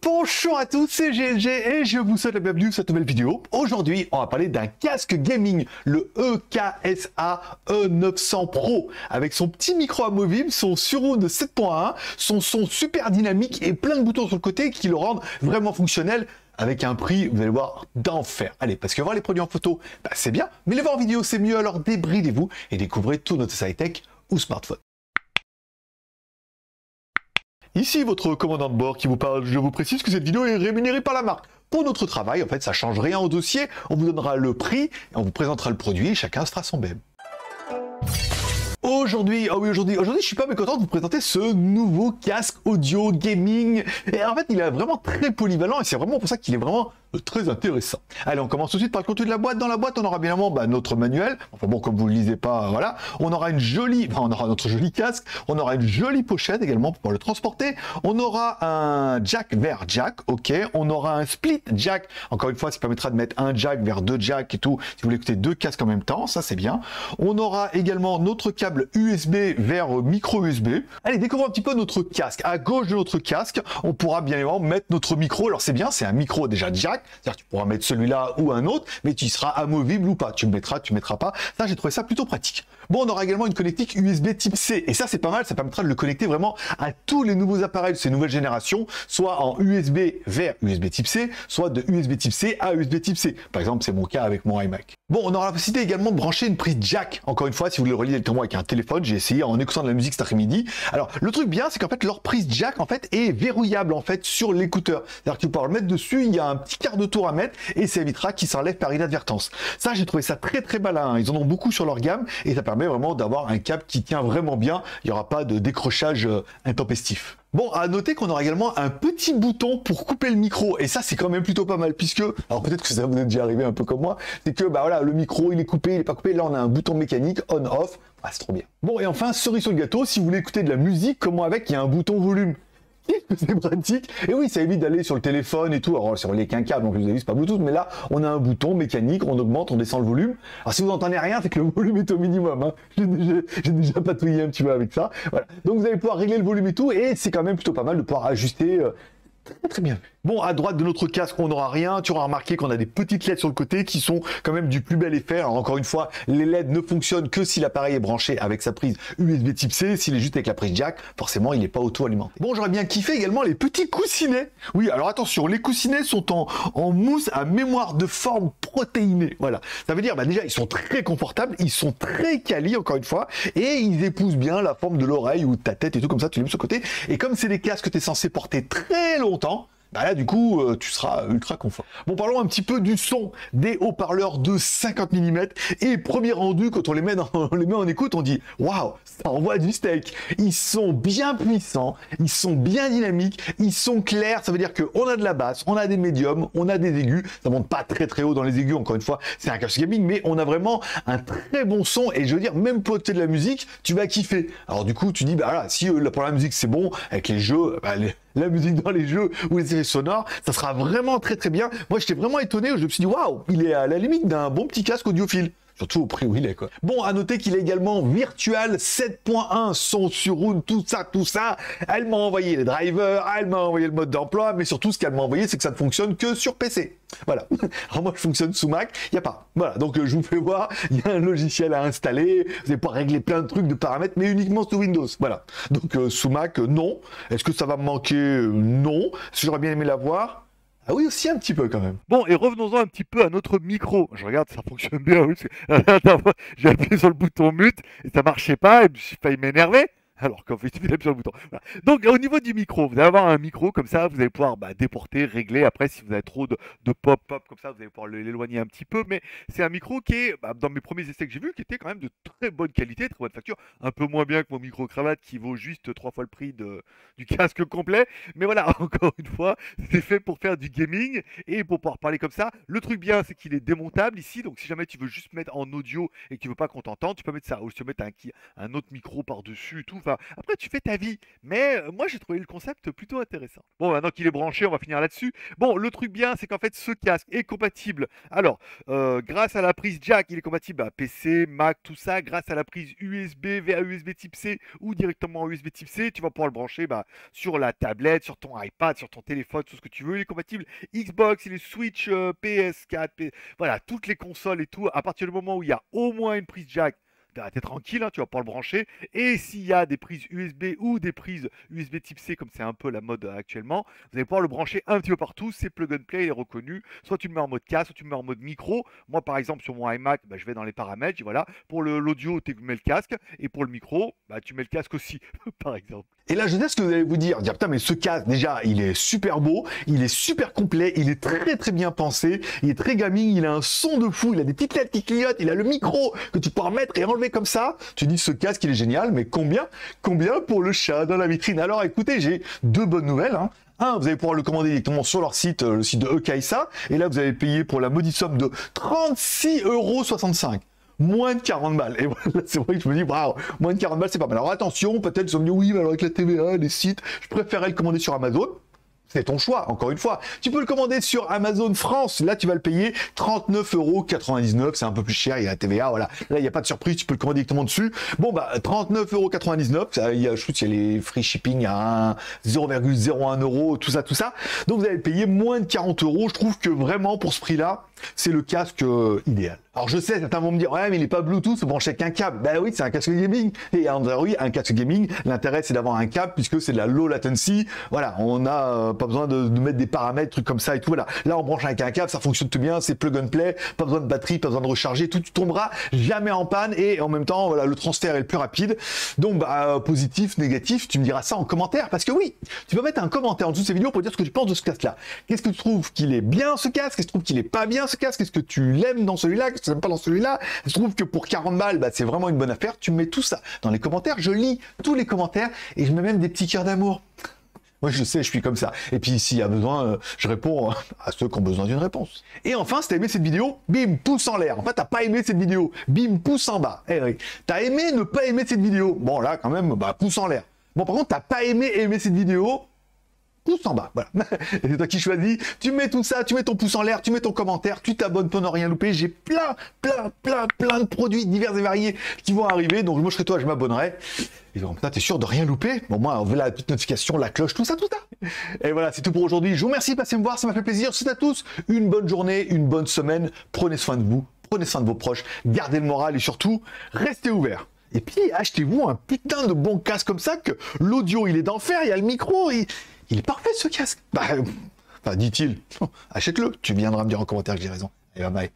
Bonjour à tous, c'est GLG et je vous souhaite la bienvenue sur cette nouvelle vidéo. Aujourd'hui, on va parler d'un casque gaming, le EKSA E900 Pro, avec son petit micro amovible, son surround 7.1, son son super dynamique et plein de boutons sur le côté qui le rendent vraiment fonctionnel. Avec un prix, vous allez voir, d'enfer. Allez, parce que voir les produits en photo, bah, c'est bien, mais les voir en vidéo, c'est mieux, alors débridez-vous et découvrez tout notre high-tech ou smartphone. Ici votre commandant de bord qui vous parle, je vous précise que cette vidéo est rémunérée par la marque. Pour notre travail, en fait, ça change rien au dossier, on vous donnera le prix, et on vous présentera le produit, et chacun se fera son BM. Aujourd'hui, je suis pas mécontent de vous présenter ce nouveau casque audio gaming. Et en fait, il est vraiment très polyvalent et c'est vraiment pour ça qu'il est vraiment très intéressant. Allez, on commence tout de suite par le contenu de la boîte. Dans la boîte, on aura bien évidemment notre manuel. Enfin bon, comme vous le lisez pas, voilà. On aura on aura notre joli casque. On aura une jolie pochette également pour pouvoir le transporter. On aura un jack vers jack, ok. On aura un split jack. Encore une fois, ça permettra de mettre un jack vers deux jacks et tout. Si vous voulez écouter deux casques en même temps, ça c'est bien. On aura également notre câble USB vers micro USB. Allez, découvrons un petit peu notre casque. À gauche de notre casque, on pourra bien évidemment mettre notre micro. Alors c'est bien, c'est un micro déjà jack. C'est-à-dire que tu pourras mettre celui-là ou un autre, mais tu seras amovible ou pas. Tu le mettras, tu ne mettras pas. Ça, j'ai trouvé ça plutôt pratique. Bon, on aura également une connectique USB type C. Et ça, c'est pas mal. Ça permettra de le connecter vraiment à tous les nouveaux appareils de ces nouvelles générations, soit en USB vers USB type C, soit de USB type C à USB type C. Par exemple, c'est mon cas avec mon iMac. Bon, on aura la possibilité également de brancher une prise jack. Encore une fois, si vous voulez le relier directement avec un téléphone, j'ai essayé en écoutant de la musique cet après-midi. Alors, le truc bien, c'est qu'en fait, leur prise jack, en fait, est verrouillable, en fait, sur l'écouteur. C'est-à-dire que tu peux le mettre dessus, il y a un petit quart de tour à mettre et ça évitera qu'il s'enlève par inadvertance. Ça, j'ai trouvé ça très très malin. Ils en ont beaucoup sur leur gamme et ça permet vraiment d'avoir un câble qui tient vraiment bien. Il n'y aura pas de décrochage intempestif. Bon, à noter qu'on aura également un petit bouton pour couper le micro. Et ça, c'est quand même plutôt pas mal puisque, alors peut-être que ça vous est déjà arrivé un peu comme moi, c'est que, bah voilà, le micro, il est coupé, il est pas coupé. Là, on a un bouton mécanique on-off. Ah, c'est trop bien. Bon, et enfin, cerise sur le gâteau, si vous voulez écouter de la musique, comment avec, il y a un bouton volume. C'est pratique. Et oui, ça évite d'aller sur le téléphone et tout. Alors, c'est relié qu'un câble, donc vous avez vu, c'est pas Bluetooth, mais là, on a un bouton mécanique, on augmente, on descend le volume. Alors, si vous n'entendez rien, c'est que le volume est au minimum. Hein. J'ai déjà patouillé un petit peu avec ça. Voilà. Donc, vous allez pouvoir régler le volume et tout, et c'est quand même plutôt pas mal de pouvoir ajuster. Très bien. Bon, à droite de notre casque, on n'aura rien. Tu auras remarqué qu'on a des petites LED sur le côté qui sont quand même du plus bel effet. Alors, encore une fois, les LED ne fonctionnent que si l'appareil est branché avec sa prise USB type C. S'il est juste avec la prise jack, forcément, il n'est pas auto-alimenté. Bon, j'aurais bien kiffé également les petits coussinets. Oui, alors attention, les coussinets sont en mousse à mémoire de forme protéinée. Voilà. Ça veut dire, bah, déjà, ils sont très confortables, ils sont très quali, encore une fois, et ils épousent bien la forme de l'oreille ou de ta tête et tout comme ça, tu les mets sur le côté. Et comme c'est des casques que tu es censé porter très longtemps, bah là, du coup, tu seras ultra confort. Bon, parlons un petit peu du son des haut-parleurs de 50 mm. Et premier rendu, quand on les met en écoute, on dit « Waouh, ça envoie du steak !» Ils sont bien puissants, ils sont bien dynamiques, ils sont clairs. Ça veut dire qu'on a de la basse, on a des médiums, on a des aigus. Ça monte pas très très haut dans les aigus, encore une fois, c'est un casque gaming, mais on a vraiment un très bon son. Et je veux dire, même pour écouter de la musique, tu vas kiffer. Alors du coup, tu dis « Bah voilà, si pour la musique c'est bon, avec les jeux, bah, la musique dans les jeux ou les séries sonores, ça sera vraiment très très bien. Moi, j'étais vraiment étonné, je me suis dit, waouh, il est à la limite d'un bon petit casque audiophile. Surtout au prix où il est, quoi. Bon, à noter qu'il est également Virtual 7.1, son surround, tout ça. Elle m'a envoyé les drivers, elle m'a envoyé le mode d'emploi, mais surtout, ce qu'elle m'a envoyé, c'est que ça ne fonctionne que sur PC. Voilà. Alors moi, je fonctionne sous Mac, il n'y a pas. Voilà, donc je vous fais voir, il y a un logiciel à installer, vous allez pouvoir régler plein de trucs, de paramètres, mais uniquement sous Windows. Voilà. Donc sous Mac, non. Est-ce que ça va me manquer? Non. Est-ce que j'aurais bien aimé l'avoir? Ah oui, aussi un petit peu quand même. Bon, et revenons-en un petit peu à notre micro. Je regarde, ça fonctionne bien. Oui, la dernière fois, j'ai appuyé sur le bouton mute et ça marchait pas et je suis failli m'énerver. Alors qu'en fait, il suffit d'appuyer sur le bouton. Voilà. Donc, au niveau du micro, vous allez avoir un micro comme ça, vous allez pouvoir déporter, régler. Après, si vous avez trop de pop-pop comme ça, vous allez pouvoir l'éloigner un petit peu. Mais c'est un micro qui est, dans mes premiers essais que j'ai vus, qui était quand même de très bonne qualité, très bonne facture. Un peu moins bien que mon micro-cravate qui vaut juste 3 fois le prix du casque complet. Mais voilà, encore une fois, c'est fait pour faire du gaming et pour pouvoir parler comme ça. Le truc bien, c'est qu'il est démontable ici. Donc, si jamais tu veux juste mettre en audio et que tu veux pas qu'on t'entende, tu peux mettre ça. Ou tu peux mettre un autre micro par-dessus et tout. Enfin, après, tu fais ta vie. Mais moi, j'ai trouvé le concept plutôt intéressant. Bon, maintenant qu'il est branché, on va finir là-dessus. Bon, le truc bien, c'est qu'en fait, ce casque est compatible. Alors, grâce à la prise jack, il est compatible à PC, Mac, tout ça. Grâce à la prise USB vers USB type C ou directement USB type C, tu vas pouvoir le brancher sur la tablette, sur ton iPad, sur ton téléphone, tout ce que tu veux. Il est compatible Xbox, il est Switch, PS4, voilà, toutes les consoles et tout. À partir du moment où il y a au moins une prise jack, t'es tranquille, hein, tu vas pouvoir le brancher. Et s'il y a des prises USB ou des prises USB type C, comme c'est un peu la mode actuellement, vous allez pouvoir le brancher un petit peu partout. C'est plug and play, il est reconnu. Soit tu le mets en mode casque, soit tu le mets en mode micro. Moi, par exemple, sur mon iMac, je vais dans les paramètres. Voilà. Pour l'audio, tu mets le casque. Et pour le micro, tu mets le casque aussi, par exemple. Et là, je sais ce que vous allez vous dire. Putain, mais ce casque, déjà, il est super beau, il est super complet, il est très très bien pensé, il est très gaming, il a un son de fou, il a des petites lettres qui clignotent, il a le micro que tu peux remettre et enlever comme ça. Tu dis, ce casque, il est génial, mais combien pour le chat dans la vitrine? Alors, écoutez, j'ai deux bonnes nouvelles, hein. Un, vous allez pouvoir le commander directement sur leur site, le site de Ekaisa, et là, vous allez payer pour la maudite somme de 36,65 €. Moins de 40 balles. Et voilà, c'est vrai que je me dis, waouh, moins de 40 balles, c'est pas mal. Alors attention, peut-être ils ont dit, oui, mais alors avec la TVA, les sites, je préférerais le commander sur Amazon. C'est ton choix, encore une fois. Tu peux le commander sur Amazon France. Là, tu vas le payer 39,99 €. C'est un peu plus cher, il y a la TVA, voilà. Là, il n'y a pas de surprise, tu peux le commander directement dessus. Bon, 39,99 €. Je trouve qu'il y a les free shipping à 0,01 €, tout ça, tout ça. Donc, vous allez payer moins de 40 €. Je trouve que vraiment, pour ce prix-là, c'est le casque idéal. Alors je sais, certains vont me dire, ouais, mais il n'est pas Bluetooth, branché avec un câble. Ben oui, c'est un casque gaming. Et oui, un casque gaming, l'intérêt c'est d'avoir un câble puisque c'est de la low latency. Voilà, on n'a pas besoin de mettre des paramètres, trucs comme ça et tout. Voilà, là on branche avec un câble, ça fonctionne tout bien, c'est plug and play, pas besoin de batterie, pas besoin de recharger, tout tu tomberas jamais en panne et en même temps, voilà, le transfert est le plus rapide. Donc positif, négatif, tu me diras ça en commentaire parce que oui, tu peux mettre un commentaire en dessous de ces vidéos pour dire ce que tu penses de ce casque-là. Qu'est-ce que tu trouves qu'il est bien ce casque? Qu'est-ce que tu trouves qu'il est pas bien ce casque? Est-ce que tu l'aimes dans celui-là? Qu'est-ce que tu n'aimes pas dans celui-là? Je trouve que pour 40 balles, c'est vraiment une bonne affaire. Tu mets tout ça dans les commentaires. Je lis tous les commentaires et je mets même des petits cœurs d'amour. Moi, je sais, je suis comme ça. Et puis, s'il y a besoin, je réponds à ceux qui ont besoin d'une réponse. Et enfin, si t'as aimé cette vidéo, bim, pouce en l'air. En fait, t'as pas aimé cette vidéo, bim, pouce en bas. Eh oui. T'as aimé ne pas aimer cette vidéo. Bon, là, quand même, pouce en l'air. Bon, par contre, t'as pas aimer cette vidéo, pouce en bas, voilà. Et c'est toi qui choisis, tu mets tout ça, tu mets ton pouce en l'air, tu mets ton commentaire, tu t'abonnes pour ne rien louper. J'ai plein de produits divers et variés qui vont arriver, donc moi je serai toi, je m'abonnerai. Et donc là, t'es sûr de rien louper? Bon, moi, on veut la petite notification, la cloche, tout ça. Et voilà, c'est tout pour aujourd'hui. Je vous remercie de passer me voir, ça m'a fait plaisir. Je vous souhaite à tous une bonne journée, une bonne semaine. Prenez soin de vous, prenez soin de vos proches, gardez le moral et surtout, restez ouverts. Et puis, achetez-vous un putain de bon casque comme ça, que l'audio, il est d'enfer, il y a le micro, il est parfait ce casque. Dit-il. Achète-le. Tu viendras me dire en commentaire que j'ai raison. Et bye bye.